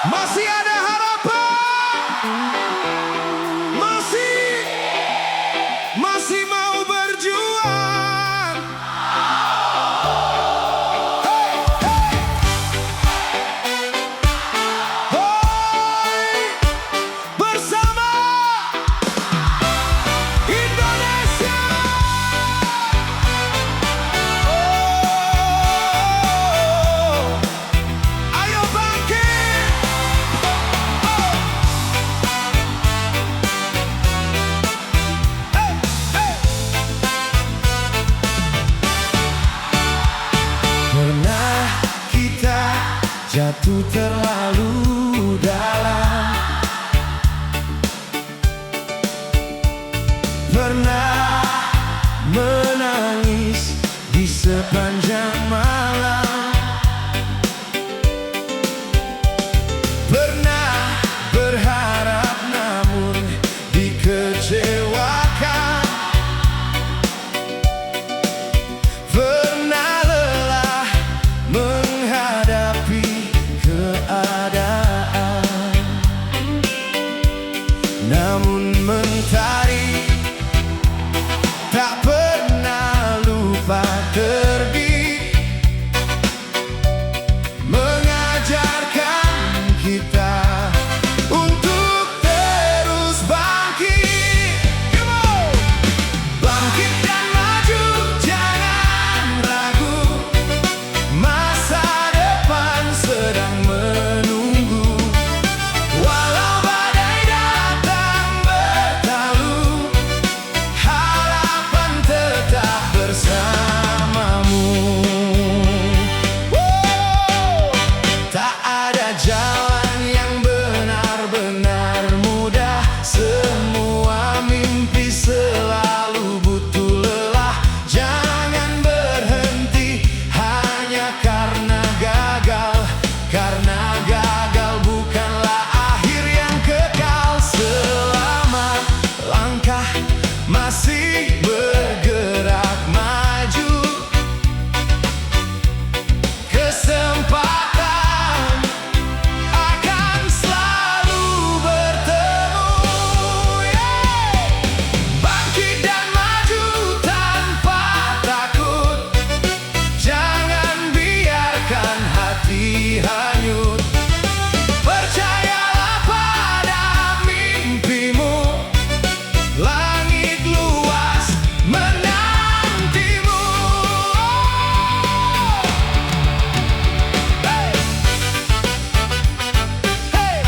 Masih ada harapan, masih mau berjuang. Hey, hey. Hoi, bersama Indonesia. Oh, ayo bangkit. Pernah kita jatuh terlalu dalam, pernah menangis di sepanjang malam, pernah berharap namun dikecewakan, pernah lelah menghadapi keadaan. Namun mentari tak pernah lupa terbit, mengajarkan kita untuk terus bangkit. Come on! Bangkit dan maju, jangan ragu. Masa depan sedang menunggu. Walau badai datang bertalu, harapan tetap bersamamu. Tak ada jalan yang benar-benar mudah. Semua mimpi selalu butuh lelah. Jangan berhenti hanya karena gagal. Karena gagal bukanlah akhir yang kekal. Selama langkah masih bergerak maju, kesempatan akan selalu bertemu. Bangkit dan maju tanpa takut. Jangan biarkan hati hanyut. Percayalah pada mimpimu. Langit luas menantimu. Hey! Hey!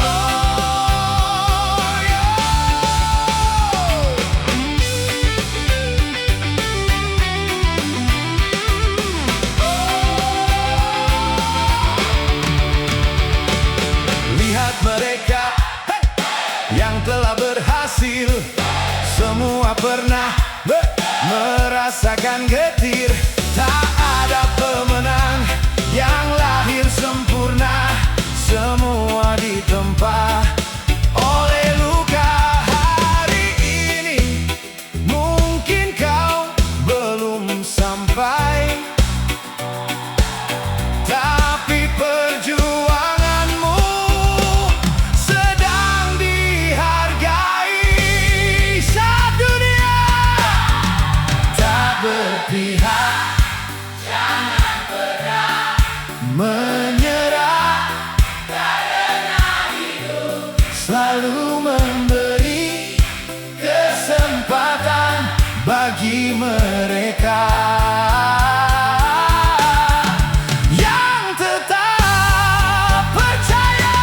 Oh, yeah! Lihat mereka, hey, yang telah berhasil. Semua pernah merasakan getir. Tak ada pemenang yang lahir sempurna. Semua ditempa oleh luka. Hari ini mungkin kau belum sampai, tapi perjuanganmu sedang dihargai. Saat dunia tak berpihak, jangan pernah menyerah. Karena hidup selalu memberi kesempatan bagi mereka yang tetap percaya.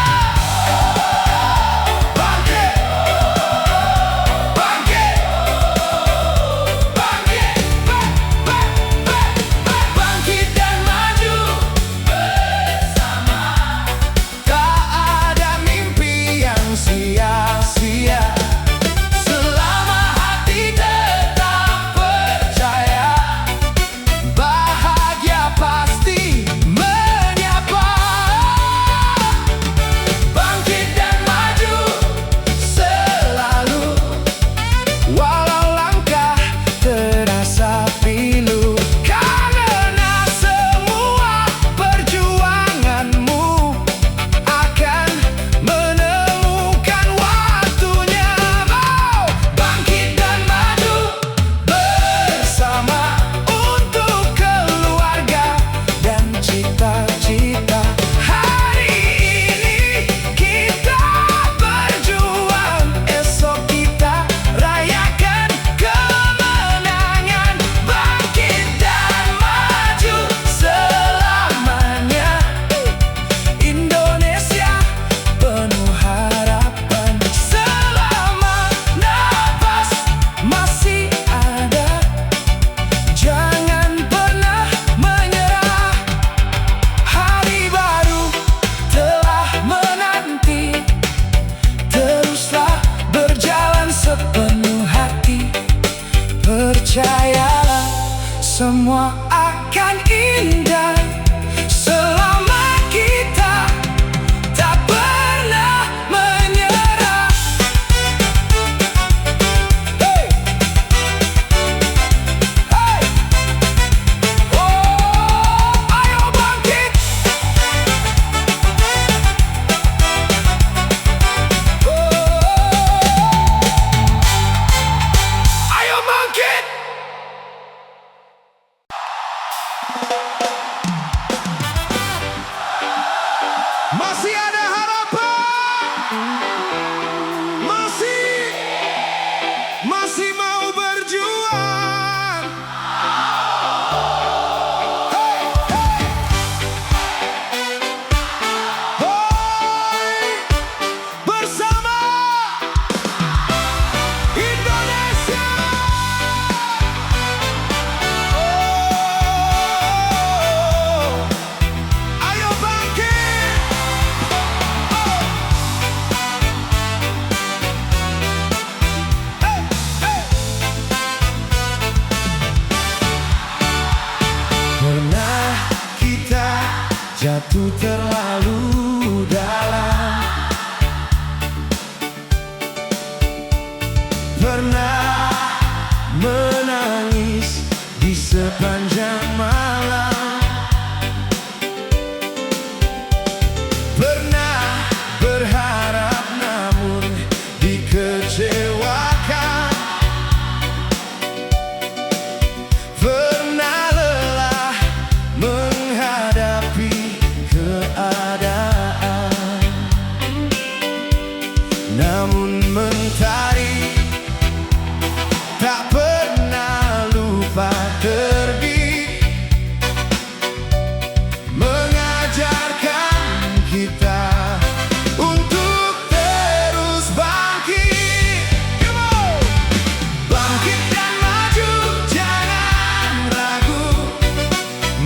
Bangkit, bangkit, bangkit, bangkit dan maju bersama. Tak ada mimpi yang sia-sia selama hati tetap percaya. semua akan indah selama kita tak pernah menyerah. Hey! Hey! Oh, ayo bangkit. Ayo bangkit. Masih ada harapan, masih mau berjuang. Hey, hey. Hoi, bersama Indonesia. Oh, ayo bangkit. Pernah kita jatuh terlalu dalam, pernah menangis di sepanjang malam, pernah berharap namun dikecewakan, pernah lelah menghadapi keadaan. Namun mentari tak pernah lupa terbit, mengajarkan kita untuk terus bangkit. Come on! Bangkit dan maju, jangan ragu.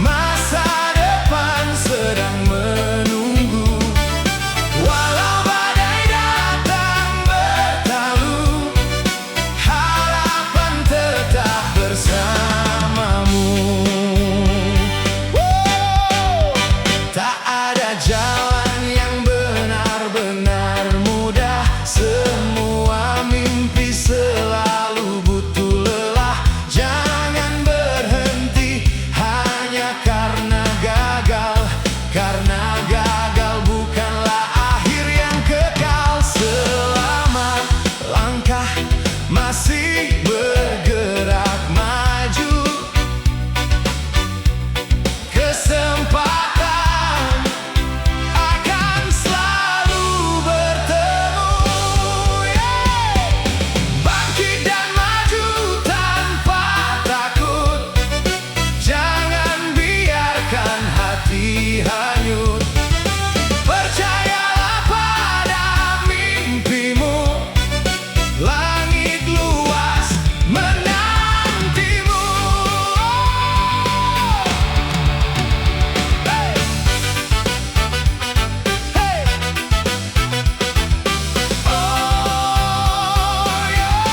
Masa depan sedang menunggu. Walau badai datang bertalu, harapan tetap bersamamu. Wow! Tak ada jalan yang benar-benar mudah. Semua mimpi selalu butuh lelah. Jangan berhenti hanya karena gagal. Karena gagal bukanlah akhir yang kekal. Selama langkah masih bergerak maju, kesempatan akan selalu bertemu. Yeah! Bangkit dan maju tanpa takut. Jangan biarkan hati hanyut. Percayalah pada mimpimu. Langit luas menantimu. Hey! Hey! Oh, yeah!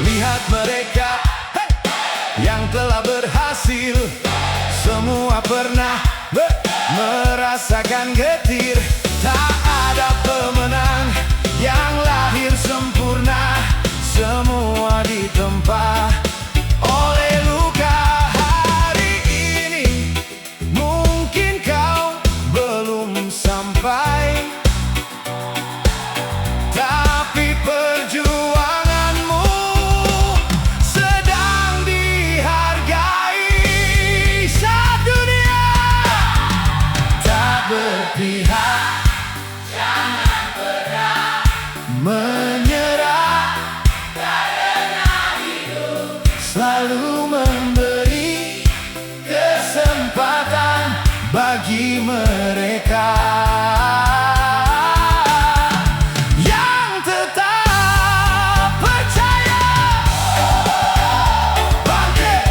Lihat mereka, hey, yang telah berhasil. Semua pernah merasakan getir. Tak ada pemenang yang lahir sempurna. Semua ditempa oleh luka. Hari ini mungkin kau belum sampai, tapi perjuanganmu sedang dihargai. Saat dunia tak berpihak, jangan pernah menyerah. Karena hidup selalu memberi kesempatan bagi mereka yang tetap percaya. Bangkit,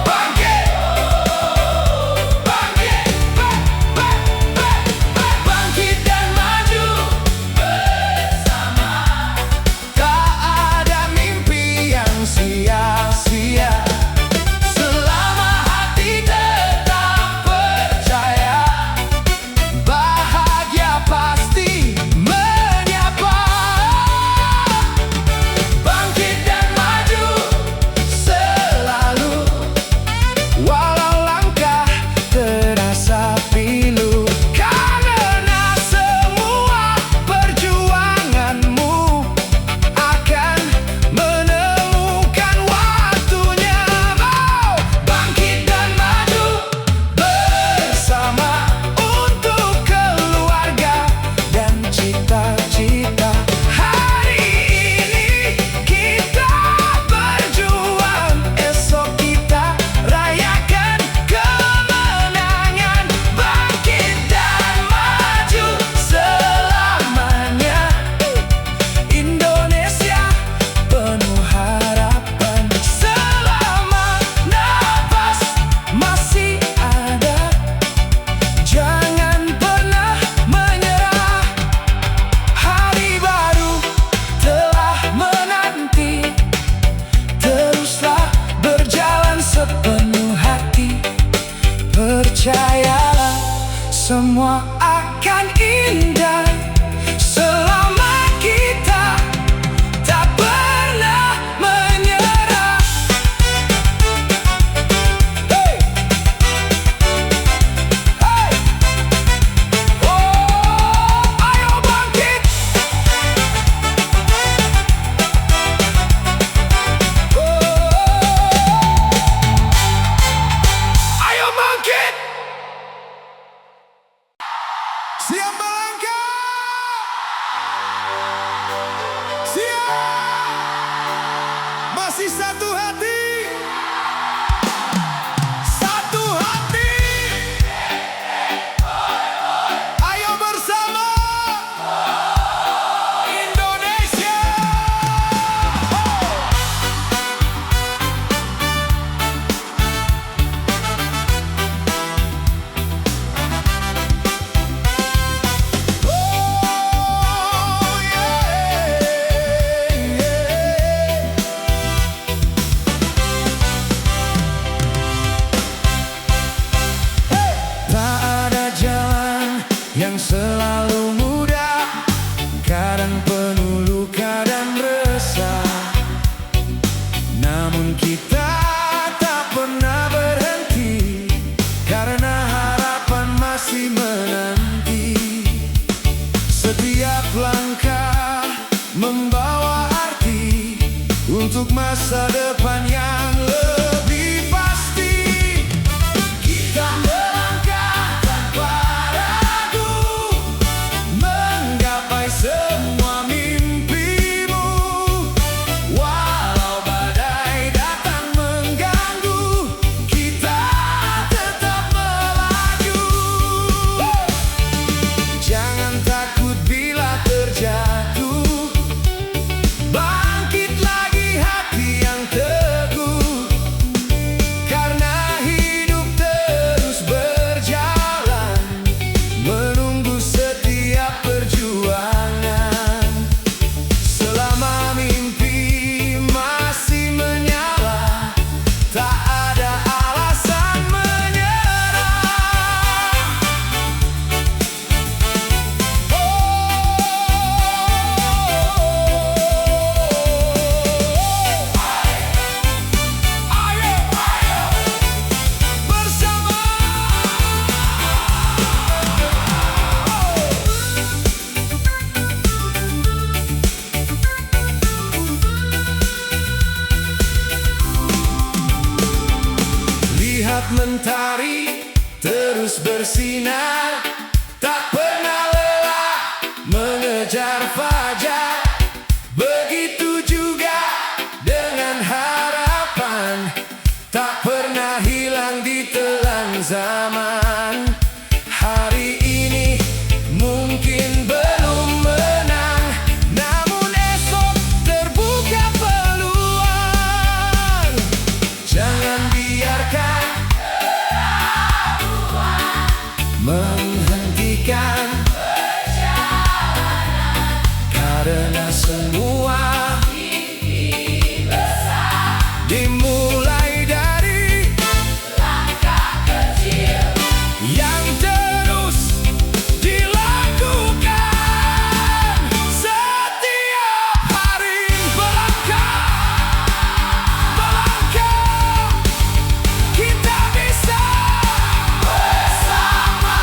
bangkit, bangkit. percayalah, semua akan indah selama kita tak pernah menyerah. Hey! Hey! Oh, ayo bangkit. Ayo bangkit. Siap melangkah. Siap. Masih satu hati. Satu hati. Ayo bersama Indonesia. Oh, yeah, yeah. Tak ada jalan yang selalu mudah, kadang penuh luka dan resah. Namun kita tak pernah berhenti, karena harapan masih menanti. Setiap langkah membawa arti untuk masa depan yang lebih pasti. Kita melangkah tanpa ragu, menggapai semua mimpimu. Walau badai datang mengganggu, kita tetap melaju. Jangan takut bila terjatuh, bangkit lagi hati yang teguh, karena hidup terus berjalan, menunggu setiap perjuangan. Selama mimpi masih menyala, tak ada alasan menyerah. Bersama lihat mentari terus bersinar, tak pernah lelah mengejar fajar. Begitu juga dengan harapan, tak pernah hilang di telan zaman. Hari ini mungkin belum menang, namun esok terbuka peluang. Jangan biarkan menghentikan perjalanan, karena semua dimulai dari langkah kecil yang terus dilakukan setiap hari. Melangkah, melangkah, kita bisa bersama.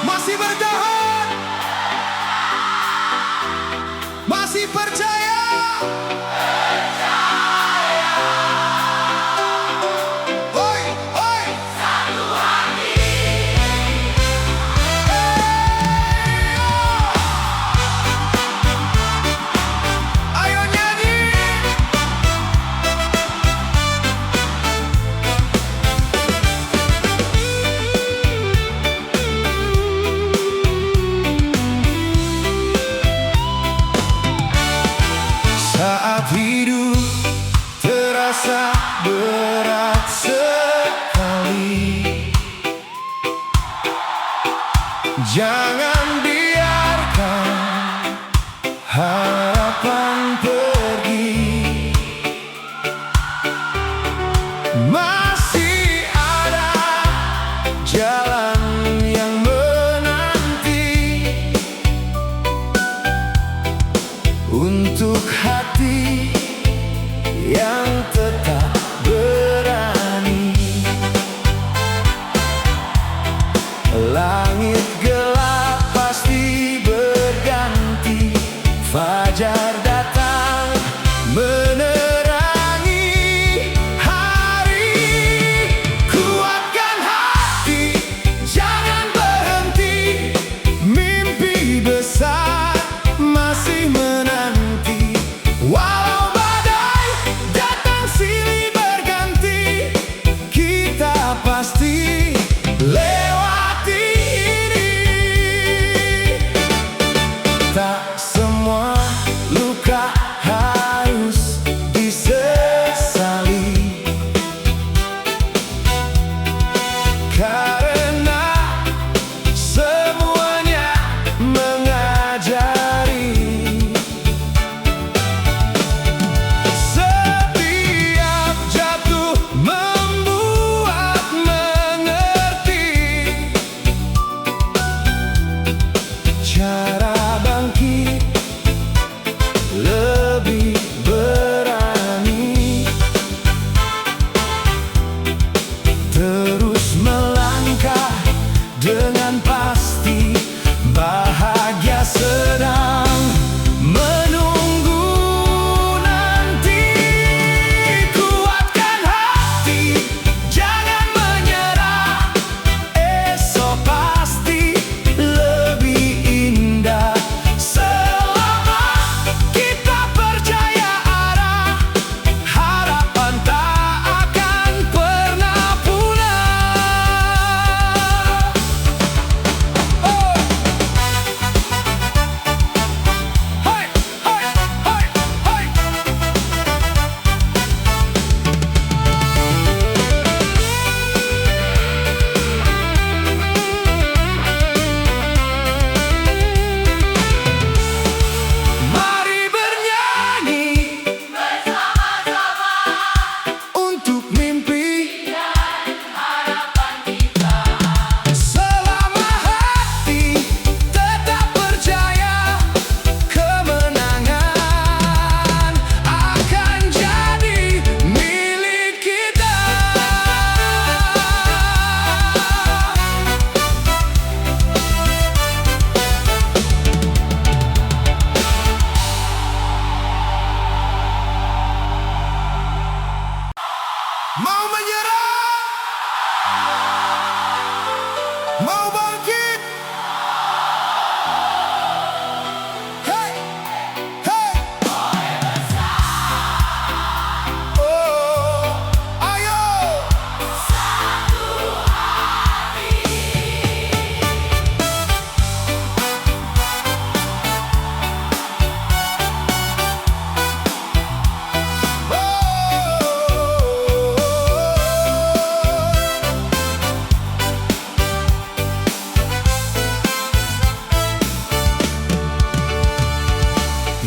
Masih bertahan, masih percaya. Oi, oi. Satu hati. Ayo nyanyi. Saat hidup terasa berat sekali, jangan biarkan harapan pergi. Masih ada jalan yang menanti untuk hati yang tetap berani. Langit gelap pasti berganti, fajar datang menerangi hari. Kuatkan hati, jangan berhenti, mimpi besar masih menanti. Walau badai datang silih berganti, kita pasti lewati ini. Tak semua luka harus disesali, karena semuanya mengajari. Setiap jatuh membuat mengerti cara bangkit lebih berani. Terus melangkah dengan pasti, bahagia sedang menunggu nanti. Kuatkan hati, jangan menyerah, esok pasti lebih indah. Selama kita percaya arah, harapan tak akan pernah punah. Oh. Hai, hai, hai, hai. Mari bernyanyi bersama-sama untuk mimpi dan harapan kita. Selama hati tetap percaya, kemenangan akan jadi milik kita. Mau menyerah? Mau bangkit? Hey, hey. Oh, ayo.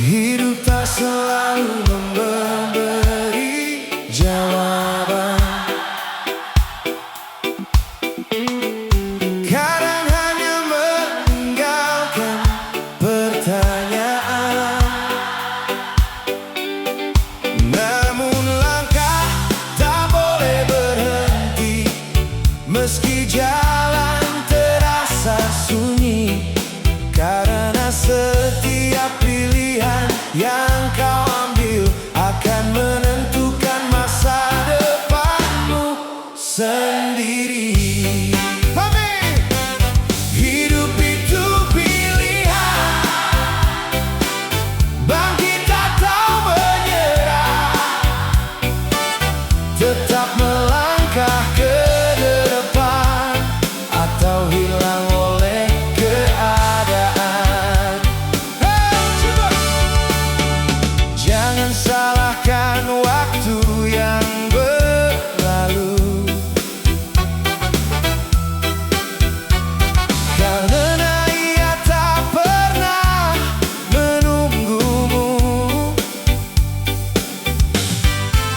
Hidup tak selalu memberi jawaban, kadang hanya meninggalkan pertanyaan. Namun langkah tak boleh berhenti, Meski jalan terasa sunyi, karena setiap pilihan yang kau ambil akan menentukan masa depanmu sendiri. Hidup itu pilihan, bangkit atau menyerah, tetap melangkah ke depan atau hilang oleh keadaan. Jangan salahkan waktu yang berlalu, karena ia tak pernah menunggumu.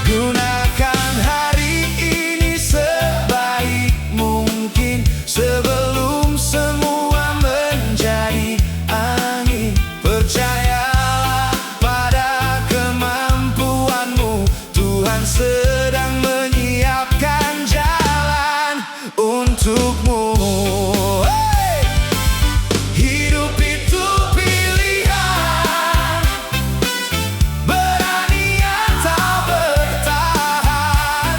Gunakan hari ini sebaik mungkin sebelum semua menjadi angin. Percayalah pada kemampuanmu, Tuhan sedang menyiapkan jalan untukmu. Hidup itu pilihan, berani atau bertahan.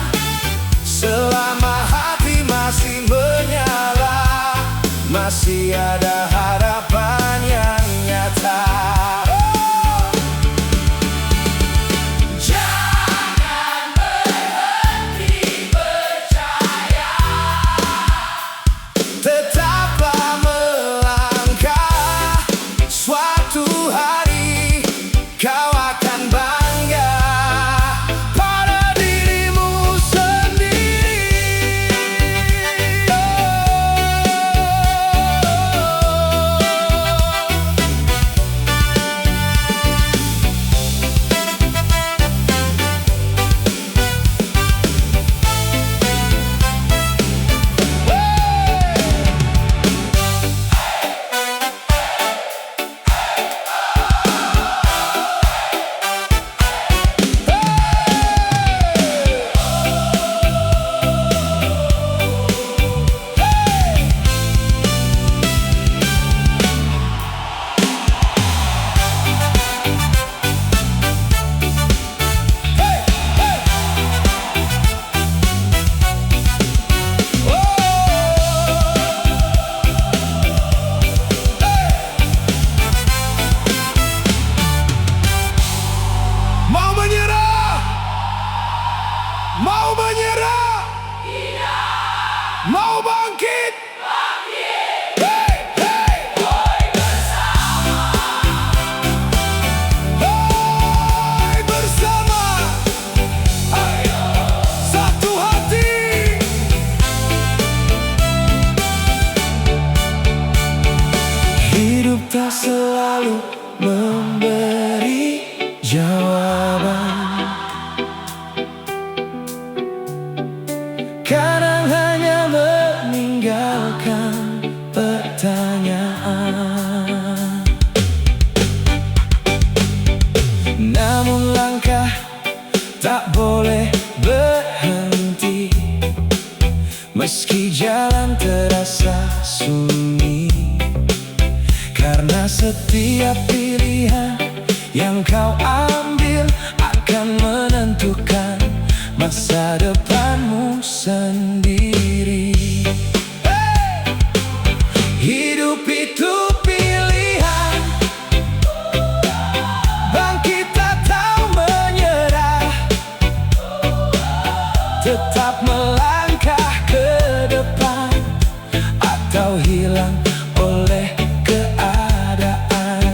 Selama hati masih menyala, masih ada harapan yang nyata. Jangan berhenti percaya, tetaplah melangkah. Suatu hari kau akan bangga pada dirimu sendiri. Mau menyerah? Mau menyerah? Tidak. Mau bangkit? Bangkit. Hey, hey. Hey bersama. Hey bersama. Ayo. Satu hati. Hidup tak selalu memberi jawaban, kadang hanya meninggalkan pertanyaan. Namun langkah tak boleh berhenti, meski jalan terasa sunyi, karena setiap pilihan yang kau ambil akan menentukan masa depanmu sendiri. Hidup itu pilihan, bangkit atau menyerah, tetap melangkah ke depan atau hilang oleh keadaan.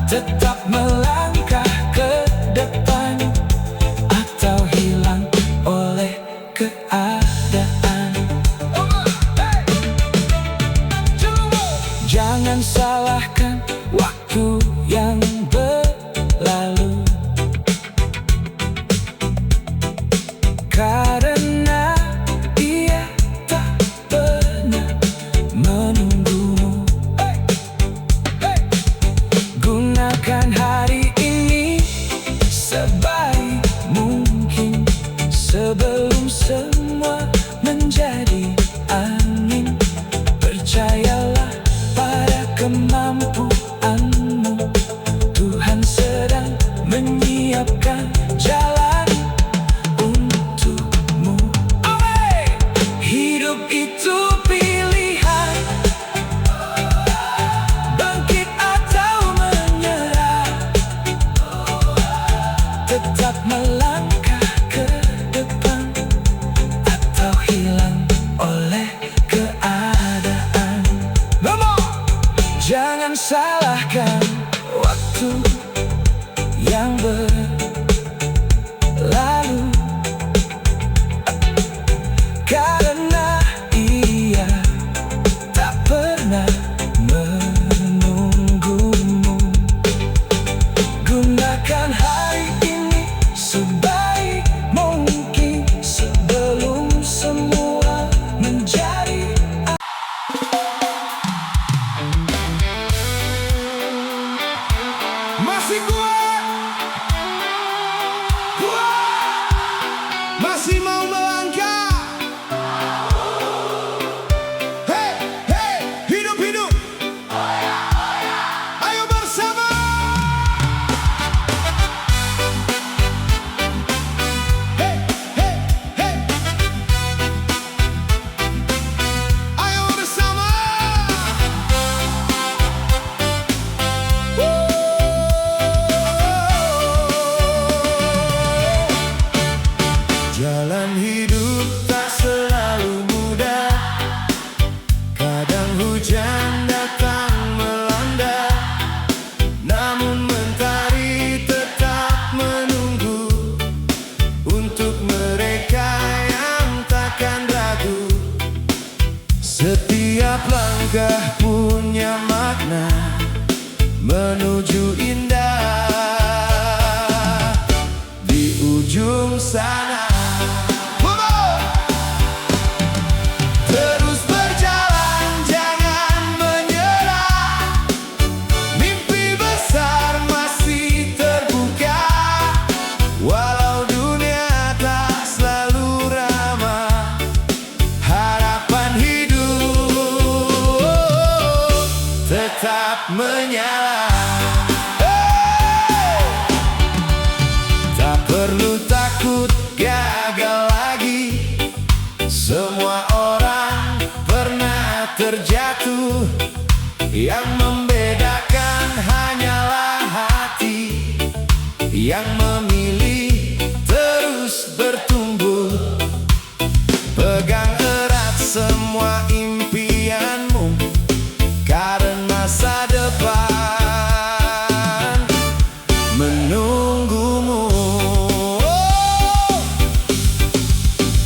tetap melangkah ke depan atau hilang oleh keadaan. Jangan salahkan waktu yang berlalu, karena dia tak pernah menunggumu. Gunakan hari ini sebaik mungkin sebelum semua menjadi angin. Percayalah pada kemampuanmu, Tuhan sedang menyiapkan jalan untukmu. Hidup itu pilihan, bangkit atau menyerah, tetap melangkah ke depan atau hilang oleh keadaan. Jangan salahkan waktu yang berlalu, karena ia tak pernah menunggumu. Gunakan hari ini sebaik mungkin sebelum semua menjadi masih kuat, masih mau melangkah. Hey, hey, hidup, hidup. Ayo bersama. Hey, hey, hey. Ayo bersama. Jalan hidup tak selalu mudah, kadang hujan datang melanda, namun mentari tetap menunggu untuk mereka yang takkan ragu. Setiap langkah punya makna menuju indah di ujung sana. Terus berjalan, jangan menyerah. Mimpi besar masih terbuka, walau dunia tak selalu ramah. Harapan hidup tetap menyala. Tak perlu takut gagal lagi, semua orang pernah terjatuh. Yang membedakan hanyalah hati yang memilih terus bertumbuh. Pegang erat semua impianmu, karena masa depan menunggumu.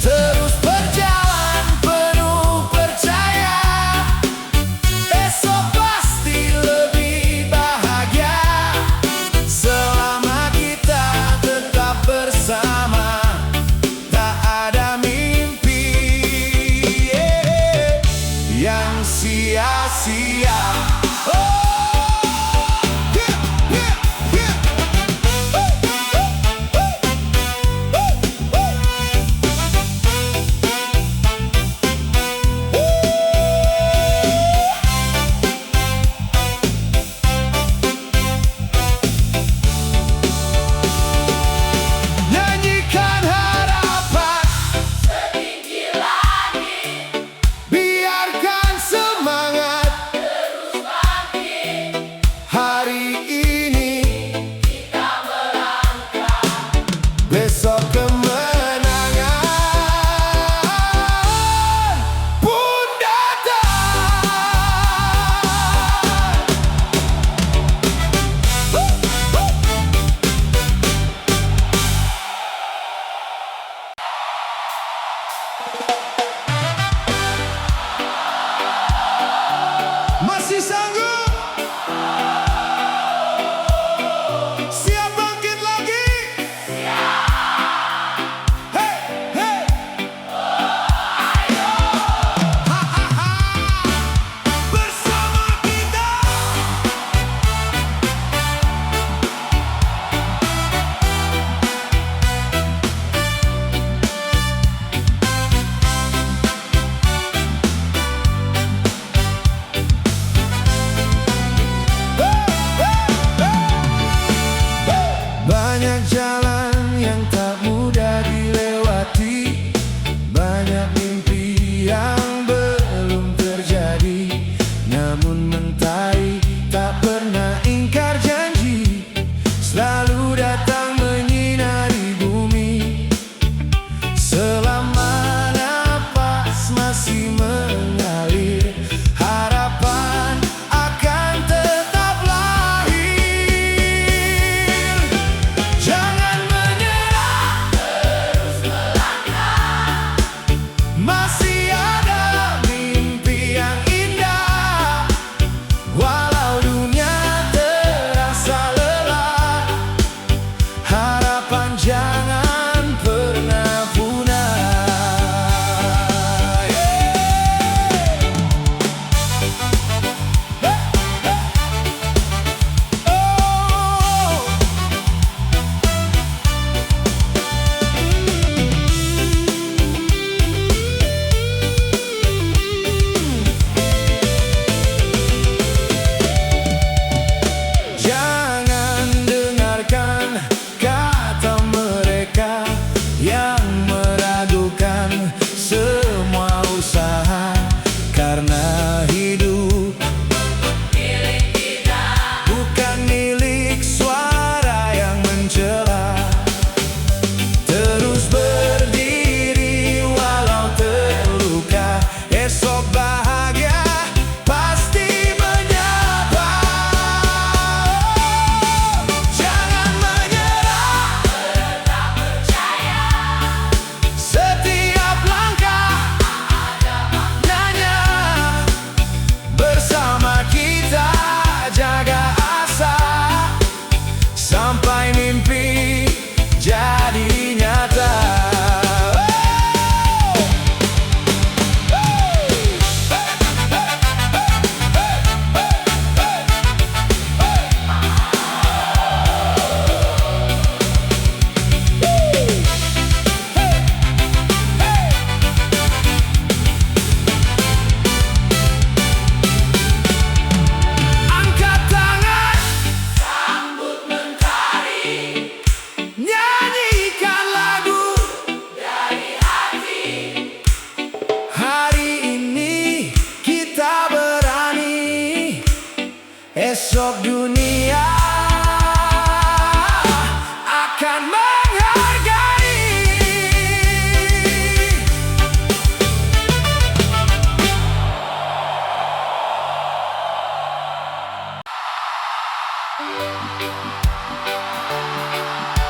Terus berjalan penuh percaya, esok pasti lebih bahagia selama kita tetap bersama. Tak ada mimpi yang sia-sia. Nyanyikan harapan setinggi langit, biarkan semangat terus bangkit. Hari ini kita melangkah, besok kemenangan pun datang.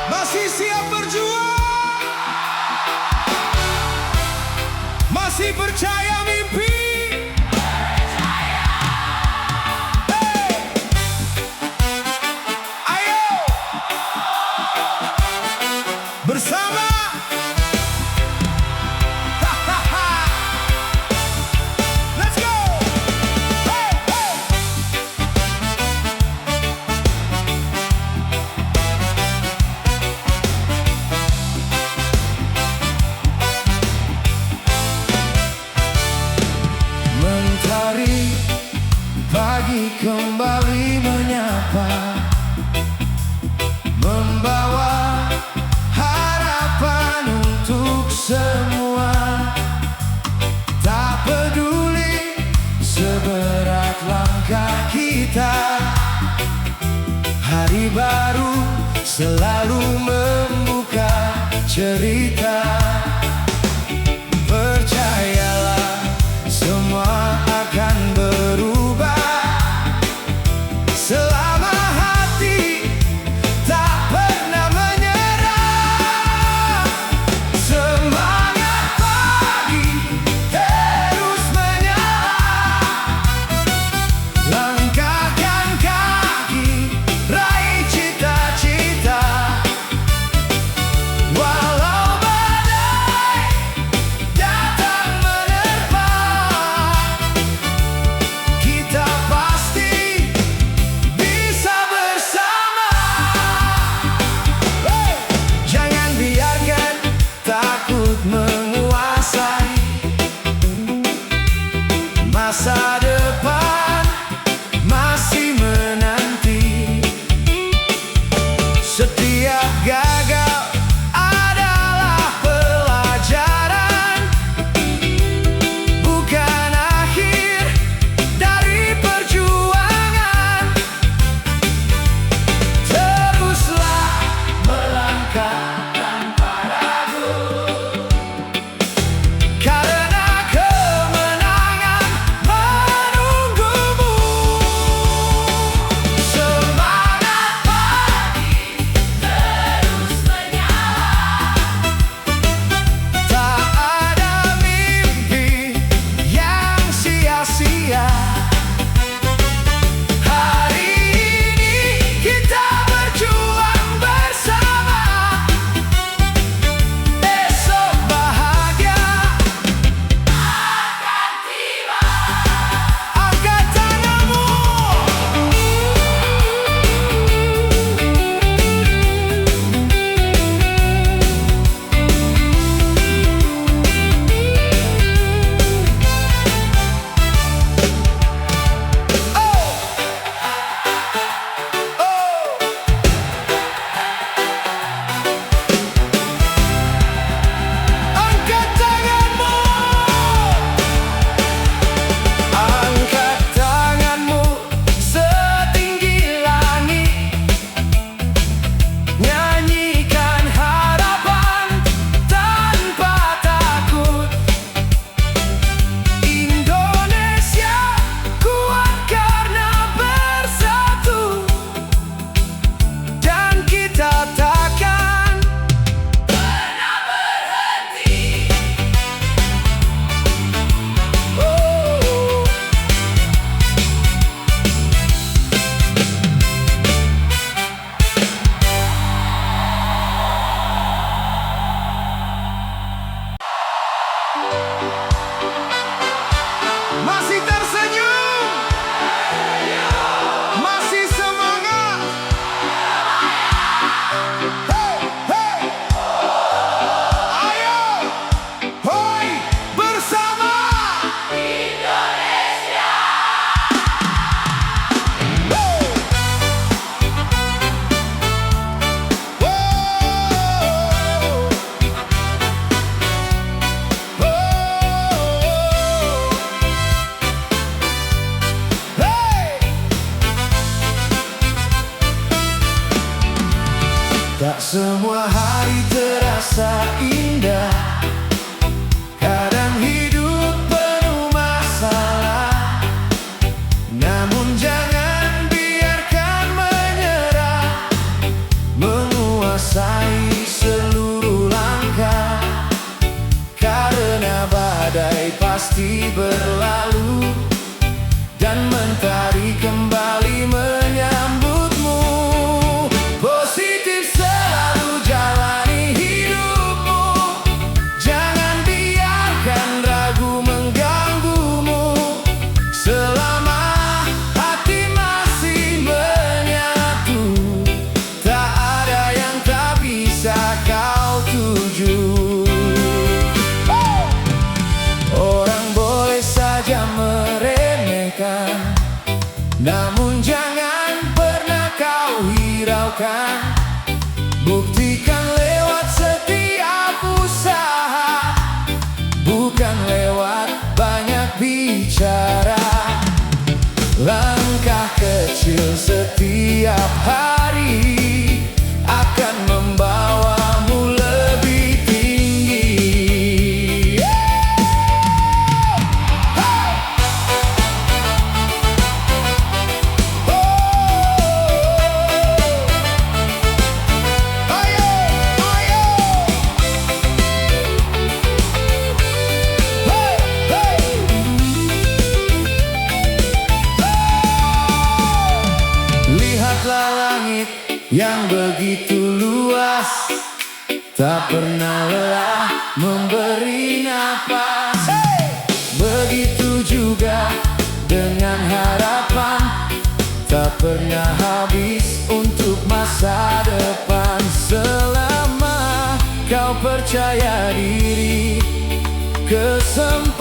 Masih siap berjuang? Masih percaya mimpi? Hey! Ayo! Bersama! Hahaha! Let's go! Hey, hey! Mentari pagi kembali menyapa, membawa harapan untuk semua. Tak peduli seberat langkah kita, hari baru selalu membuka cerita. Percayalah, semua akan berubah selama hati tak pernah menyerah. Semangat pagi terus menyala, langkahkan kaki raih cita-cita. Walau badai datang menerpa, kita pasti bisa bersama. Hey! Jangan biarkan takut menguasai masa depan, masih menanti. Setiap gagal adalah pelajaran, bukan akhir dari perjuangan. Teruslah melangkah tanpa ragu, karena kemenangan menunggumu. Semangat pagi terus menyala, tak ada mimpi yang sia-sia. Hari ini kita berjuang bersama, esok bahagia akan tiba. Angkat tanganmu. Angkat tanganmu. Angkat tanganmu setinggi langit, nyanyikan harapan tanpa takut. Indonesia kuat karena bersatu, dan kita takkan pernah berhenti. Oh. Masih tersenyum, masih semangat. Hey, hey. Ayo, hoi, bersama Indonesia. Wow. Tak semua hari terasa indah, kadang hidup penuh masalah. Namun jangan biarkan menyerah. kecewakan. Buktikan lewat setiap usaha, bukan lewat banyak bicara. Langkah kecil setiap hari akan membawamu lebih tinggi. Lihatlah langit yang begitu luas, tak pernah lelah memberi napas. Begitu juga dengan harapan, tak pernah habis untuk masa depan. Selama kau percaya diri, kesempatan